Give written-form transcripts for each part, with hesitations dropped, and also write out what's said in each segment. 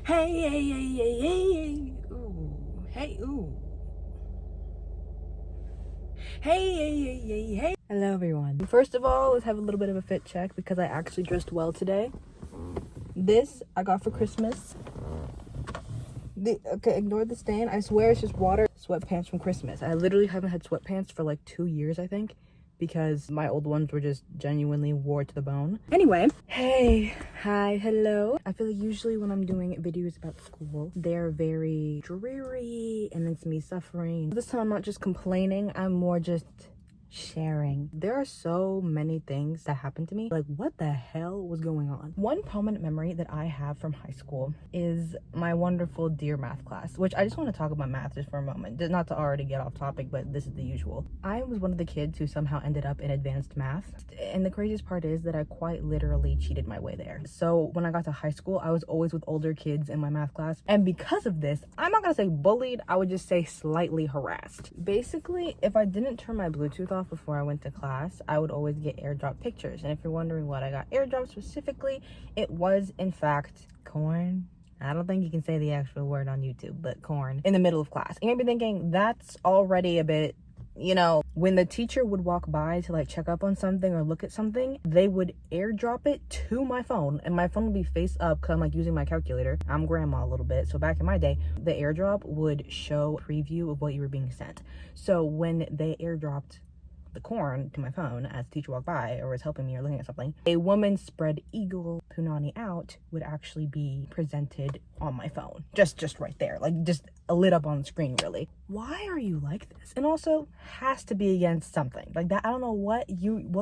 Hey, hey, hey, hey, hey, ooh, hey, ooh. Hey, hey, hey, hey, hey. Hello, everyone. First of all, let's have a little bit of a fit check because I actually dressed well today. This I got for Christmas. Okay, ignore the stain. I swear it's just water. Sweatpants from Christmas. I literally haven't had sweatpants for like 2 years, I think, because my old ones were just genuinely wore to the bone. Anyway, hey, hi, hello. I feel like usually when I'm doing videos about school, they're very dreary and it's me suffering. This time I'm not just complaining, I'm more just sharing. There are so many things that happened to me. Like, what the hell was going on? One prominent memory that I have from high school is my wonderful dear math class, which I just want to talk about math just for a moment. Just not to already get off topic, but this is the usual. I was one of the kids who somehow ended up in advanced math. And the craziest part is that I quite literally cheated my way there. So when I got to high school, I was always with older kids in my math class. And because of this, I'm not gonna say bullied, I would just say slightly harassed. Basically, if I didn't turn my Bluetooth off before I went to class, I would always get airdrop pictures. And if you're wondering what I got airdrop specifically, it was in fact corn. I don't think you can say the actual word on YouTube, but corn in the middle of class. And you'd be thinking that's already a bit, you know, when the teacher would walk by to like check up on something or look at something, they would airdrop it to my phone and my phone would be face up because I'm like using my calculator. I'm grandma a little bit. So back in my day, the airdrop would show a preview of what you were being sent. So when they airdropped the corn to my phone as the teacher walked by or was helping me or looking at something, a woman spread eagle punani out would actually be presented on my phone. Just right there. Like just lit up on the screen, really. Why are you like this? And also has to be against something. Like that, I don't know what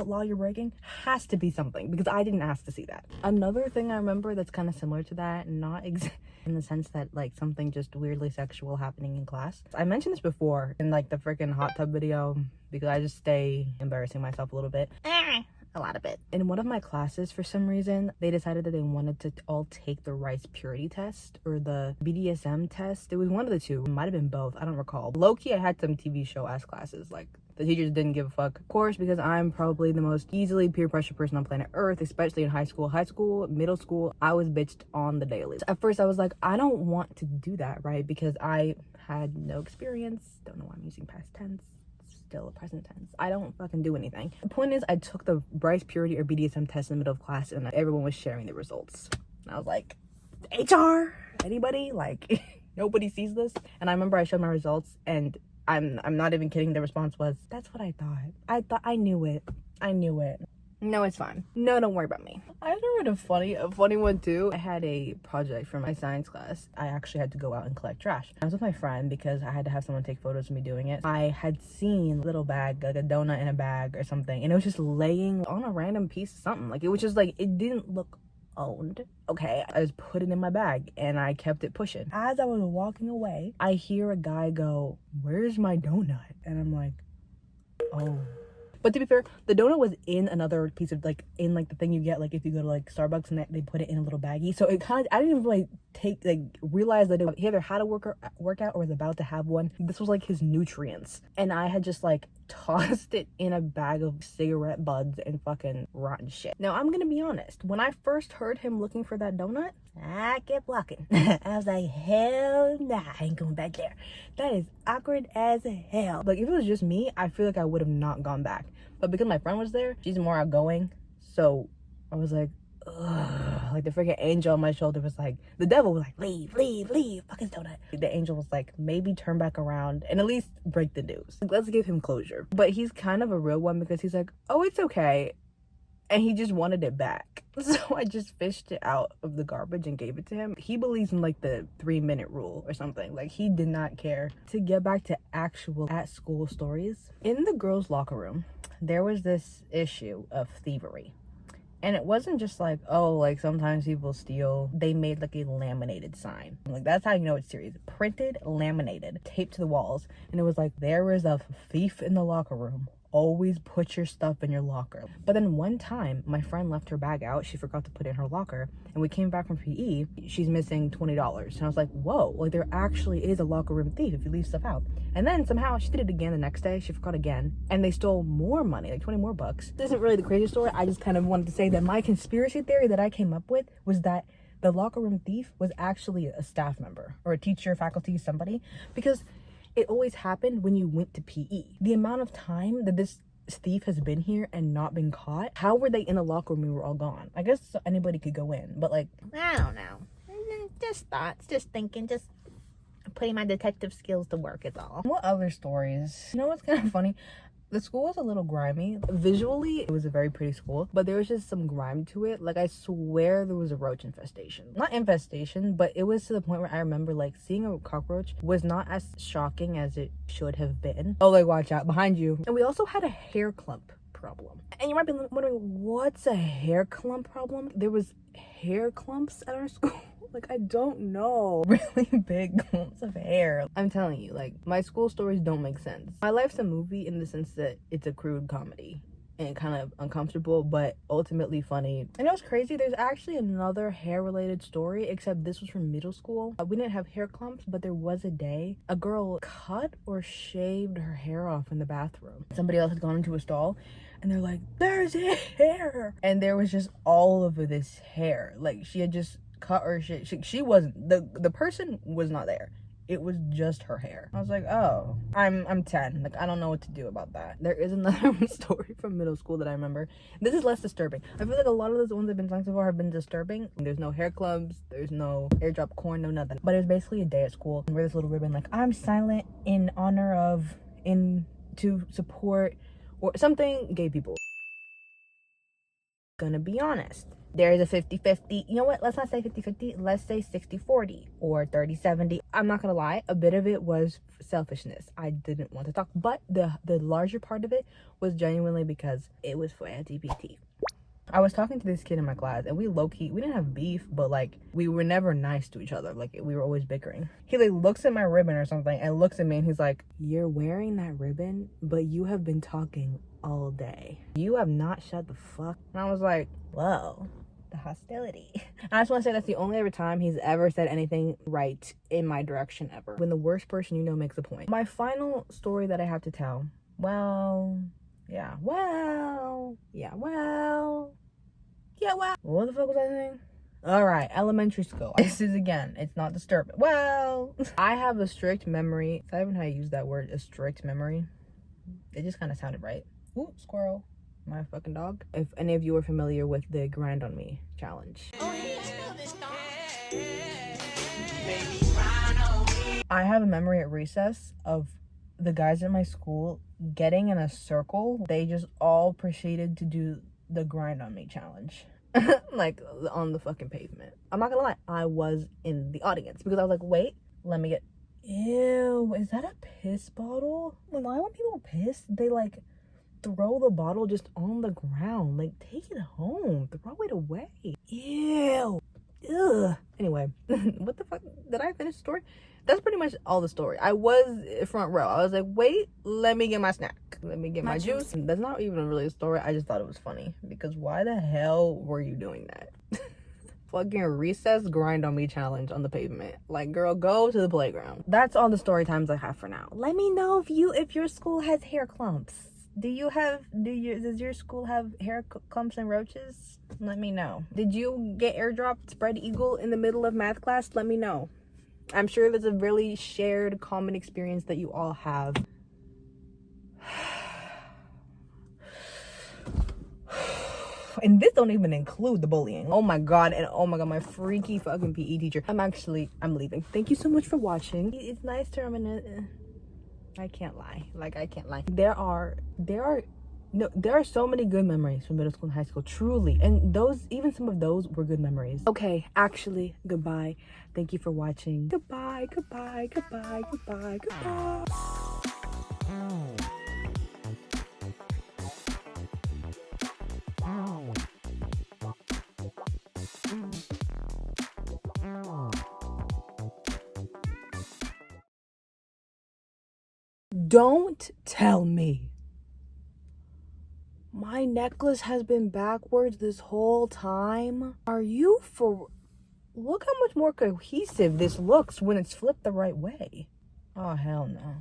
law you're breaking. Has to be something because I didn't ask to see that. Another thing I remember that's kind of similar to that, not in the sense that like something just weirdly sexual happening in class. I mentioned this before in like the freaking hot tub video because I just stay embarrassing myself a little bit. A lot of it. In one of my classes, for some reason, they decided that they wanted to all take the rice purity test or the BDSM test. It was one of the two. It might have been both. I don't recall. Low-key, I had some TV show ass classes. Like, the teachers didn't give a fuck. Of course, because I'm probably the most easily peer pressure person on planet Earth, especially in high school. High school, middle school, I was bitched on the daily. At first, I was like, I don't want to do that, right? Because I had no experience. Don't know why I'm using past tense. Still a present tense. I don't fucking do anything. The point is, I took the rice purity or BDSM test in the middle of class and everyone was sharing the results. And I was like, HR? Anybody? Like, nobody sees this? And I remember I showed my results and I'm not even kidding. The response was, that's what I thought. I knew it. No, it's fine. No, don't worry about me. I remember a funny one too. I had a project for my science class. I actually had to go out and collect trash. I was with my friend because I had to have someone take photos of me doing it. I had seen a little bag, like a donut in a bag or something, and it was just laying on a random piece of something. Like it was just like, it didn't look owned. Okay, I just put it in my bag and I kept it pushing. As I was walking away, I hear a guy go, "Where's my donut?" And I'm like, oh. But to be fair, the donut was in another piece of like in like the thing you get like if you go to like Starbucks and they put it in a little baggie. So it kind of, I didn't even really realize that it either had a workout or was about to have one. This was like his nutrients, and I had just like tossed it in a bag of cigarette buds and fucking rotten shit. Now I'm gonna be honest. When I first heard him looking for that donut, I kept walking. I was like, hell nah, I ain't going back there. That is awkward as hell. Like if it was just me, I feel like I would have not gone back. But because my friend was there, she's more outgoing. So I was like, ugh. Like the freaking angel on my shoulder was like, the devil was like, leave, fuck his donut. The angel was like, maybe turn back around and at least break the news. Like, let's give him closure. But he's kind of a real one because he's like, oh, it's okay. And he just wanted it back. So I just fished it out of the garbage and gave it to him. He believes in like the 3-minute rule or something. Like he did not care. To get back to actual at school stories, in the girls' locker room, there was this issue of thievery. And it wasn't just like, oh, like sometimes people steal. They made like a laminated sign. Like that's how you know it's serious. Printed, laminated, taped to the walls. And it was like, there is a thief in the locker room. Always put your stuff in your locker. But then one time, my friend left her bag out. She forgot to put it in her locker. And we came back from PE. She's missing $20. And I was like, whoa, like there actually is a locker room thief if you leave stuff out. And then somehow she did it again the next day. She forgot again. And they stole more money, like 20 more bucks. This isn't really the crazy story. I just kind of wanted to say that my conspiracy theory that I came up with was that the locker room thief was actually a staff member or a teacher, faculty, somebody, because it always happened when you went to PE. The amount of time that this thief has been here and not been caught, how were they in the locker room when we were all gone? I guess anybody could go in, but like, I don't know. Just thoughts, just thinking, just putting my detective skills to work is all. What other stories? You know what's kind of funny? The school was a little grimy. Visually, it was a very pretty school, but there was just some grime to it. Like, I swear there was a roach infestation. Not infestation, but it was to the point where I remember, like, seeing a cockroach was not as shocking as it should have been. Oh, like, watch out, behind you. And we also had a hair clump problem. And you might be wondering, what's a hair clump problem? There was hair clumps at our school. Like, I don't know. Really big clumps of hair. I'm telling you, like, my school stories don't make sense. My life's a movie in the sense that it's a crude comedy and kind of uncomfortable, but ultimately funny. And it was crazy. There's actually another hair-related story, except this was from middle school. We didn't have hair clumps, but there was a day a girl cut or shaved her hair off in the bathroom. Somebody else had gone into a stall, and they're like, there's hair! And there was just all of this hair. Like, she had just cut or shit. She wasn't, the person was not there. It was just her hair. I was like, oh, I'm 10. Like, I don't know what to do about that. There is another story from middle school that I remember. This is less disturbing. I feel like a lot of those ones I've been talking so far have been disturbing. There's no hair clubs, there's no airdrop corn, no nothing. But it was basically a day at school where this little ribbon, like, I'm silent in honor of, to support, or something, gay people. Gonna be honest, there is a 50-50. You know what, let's not say 50-50, let's say 60-40 or 30-70. I'm not gonna lie, a bit of it was selfishness. I didn't want to talk, but the larger part of it was genuinely because it was for LGBT. I was talking to this kid in my class, and we low-key, we didn't have beef, but like, we were never nice to each other. Like, we were always bickering. He like looks at my ribbon or something and looks at me, and he's like, you're wearing that ribbon, but you have been talking all day. You have not shut the fuck. And I was like, whoa, the hostility. And I just want to say that's the only ever time he's ever said anything right in my direction ever. When the worst person you know makes a point. My final story that I have to tell, well, what the fuck was I saying? All right, elementary school. This is, again, it's not disturbing. Well, I have a strict memory. Is that even how you use that word, a strict memory? It just kind of sounded right. Ooh, squirrel. My fucking dog. If any of you are familiar with the grind on me challenge. Oh, hey, I know this dog. I have a memory at recess of the guys at my school getting in a circle. They just all proceeded to do the grind on me challenge. Like, on the fucking pavement. I'm not gonna lie, I was in the audience because I was like, wait, let me get, ew, is that a piss bottle? Like, why when people piss, they like throw the bottle just on the ground? Like, take it home, throw it away. Ew. Ugh. Anyway, what the fuck, did I finish the story? That's pretty much all the story. I was front row. I was like, wait, let me get my snack. Let me get my juice. That's not even really a story. I just thought it was funny. Because why the hell were you doing that? Fucking recess grind on me challenge on the pavement. Like, girl, go to the playground. That's all the story times I have for now. Let me know if your school has hair clumps. Does your school have hair clumps and roaches? Let me know. Did you get airdropped spread eagle in the middle of math class? Let me know. I'm sure there's a really shared common experience that you all have. And this don't even include the bullying. Oh my god, and oh my god, my freaky fucking PE teacher. I'm leaving. Thank you so much for watching. It's nice to reminisce. I can't lie. Like, I can't lie. There are so many good memories from middle school and high school, truly. And even some of those were good memories. Okay, actually, goodbye. Thank you for watching. Goodbye, goodbye, goodbye, goodbye, goodbye. Don't tell me my necklace has been backwards this whole time. Are you for... Look how much more cohesive this looks when it's flipped the right way. Oh, hell no.